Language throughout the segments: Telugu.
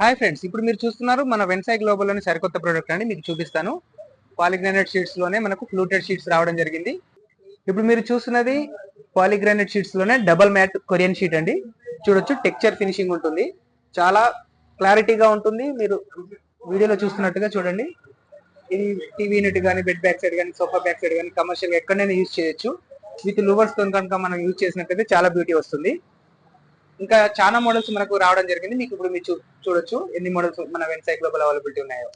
హాయ్ ఫ్రెండ్స్, ఇప్పుడు మీరు చూస్తున్నారు మన వెన్సై గ్లోబల్ లోని సరికొత్త ప్రోడక్ట్ అండి. మీకు చూపిస్తాను. పాలిగ్రానైట్ షీట్స్ లోనే మనకు ఫ్లూటెడ్ షీట్స్ రావడం జరిగింది. ఇప్పుడు మీరు చూస్తున్నది పాలిగ్రానైట్ షీట్స్ లోనే డబల్ మ్యాట్ కొరియన్ షీట్ అండి. చూడొచ్చు, టెక్స్చర్ ఫినిషింగ్ ఉంటుంది, చాలా క్లారిటీగా ఉంటుంది. మీరు వీడియోలో చూస్తున్నట్టుగా చూడండి. ఇది టీవీ యూనిట్ కానీ, బెడ్ బ్యాక్ సైడ్ కానీ, సోఫా బ్యాక్ సైడ్ కానీ, కమర్షియల్ ఎక్కడైనా యూజ్ చేయొచ్చు. విత్ లూవర్స్ తో కనుక మనం యూజ్ చేసినట్లయితే చాలా బ్యూటీ వస్తుంది. ఇంకా చాలా మోడల్స్ మనకు రావడం జరిగింది. మీకు ఇప్పుడు మీరు చూడొచ్చు ఎన్ని మోడల్స్ మన వెన్సై గ్లోబల్ అవైలబిలిటీ ఉన్నాయో.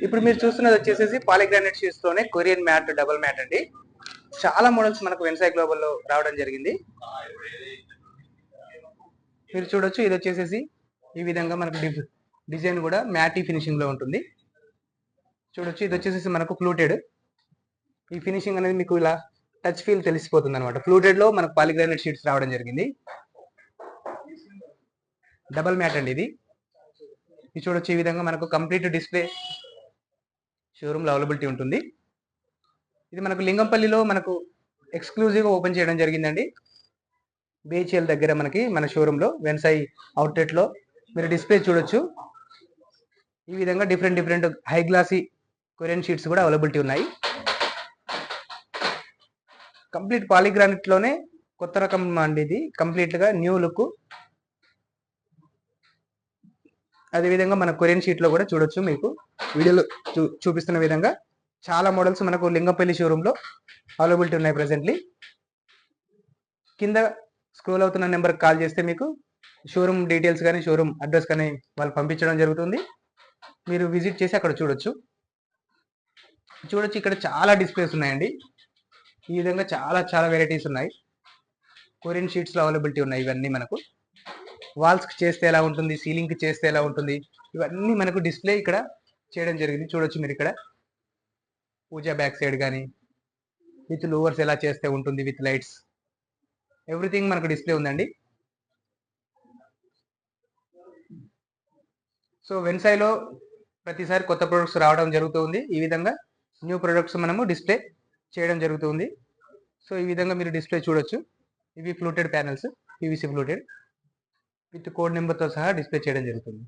ఇప్పుడు మీరు చూస్తున్నది వచ్చేసి పాలిగ్రానైట్ షీట్స్ తోనే కొరియన్ మ్యాట్ డబుల్ మ్యాట్ అండి. చాలా మోడల్స్ మనకు వెన్సై గ్లోబల్ లో రావడం జరిగింది. మీరు చూడొచ్చు, ఇది వచ్చేసి ఈ విధంగా మనకు డిజైన్ కూడా మ్యాటీ ఫినిషింగ్ లో ఉంటుంది. చూడొచ్చు, ఇది వచ్చేసి మనకు ఫ్లూటెడ్. ఈ ఫినిషింగ్ అనేది మీకు ఇలా టచ్ ఫీల్ తెలిసిపోతుంది అనమాట. ఫ్లూటెడ్ లో మనకు పాలిగ్రానైట్ షీట్స్ రావడం జరిగింది. డబల్ మ్యాట్ అండి ఇది చూడొచ్చు. ఈ విధంగా మనకు కంప్లీట్ డిస్ప్లే షోరూమ్ లో అవైలబిలిటీ ఉంటుంది. ఇది మనకు లింగంపల్లిలో మనకు ఎక్స్క్లూజివ్ గా ఓపెన్ చేయడం జరిగిందండి. బిహెచ్ఎల్ దగ్గర మనకి మన షోరూమ్ లో వెన్సై అవుట్లెట్ లో మీరు డిస్ప్లే చూడొచ్చు. ఈ విధంగా different high glossy Korean sheets కూడా అవైలబిలిటీ ఉన్నాయి. కంప్లీట్ పాలిగ్రానైట్ లోనే కొత్త రకం అండి ఇది. కంప్లీట్ గా న్యూ లుక్. అదేవిధంగా మన కొరియన్ షీట్ లో కూడా చూడొచ్చు. మీకు వీడియోలో చూపిస్తున్న విధంగా చాలా మోడల్స్ మనకు లింగంపల్లి షోరూమ్ లో అవైలబిలిటీ ఉన్నాయి ప్రెసెంట్లీ. కింద స్క్రోల్ అవుతున్న నెంబర్ కాల్ చేస్తే మీకు షోరూమ్ డీటెయిల్స్ కానీ, షోరూమ్ అడ్రస్ కానీ వాళ్ళు పంపించడం జరుగుతుంది. మీరు విజిట్ చేసి అక్కడ చూడొచ్చు. ఇక్కడ చాలా డిస్ప్లేస్ ఉన్నాయండి. ఈ విధంగా చాలా వెరైటీస్ ఉన్నాయి. కొరియన్ షీట్స్ లో అవైలబిలిటీ ఉన్నాయి. ఇవన్నీ మనకు వాల్స్ కి చేస్తే ఎలా ఉంటుంది, సీలింగ్ కి చేస్తే ఎలా ఉంటుంది, ఇవన్నీ మనకు డిస్ప్లే ఇక్కడ చేయడం జరిగింది. చూడొచ్చు మీరు ఇక్కడ పూజా బ్యాక్ సైడ్ కానీ, విత్ లూవర్స్ ఎలా చేస్తే ఉంటుంది, విత్ లైట్స్, ఎవ్రీథింగ్ మనకు డిస్ప్లే ఉందండి. సో వెన్సైలో ప్రతిసారి కొత్త ప్రొడక్ట్స్ రావడం జరుగుతుంది. ఈ విధంగా న్యూ ప్రొడక్ట్స్ మనము డిస్ప్లే చేయడం జరుగుతుంది. సో ఈ విధంగా మీరు డిస్ప్లే చూడొచ్చు. ఇవి fluted panels, PVC fluted, with code నెంబర్తో సహా డిస్ప్లే చేయడం జరుగుతుంది.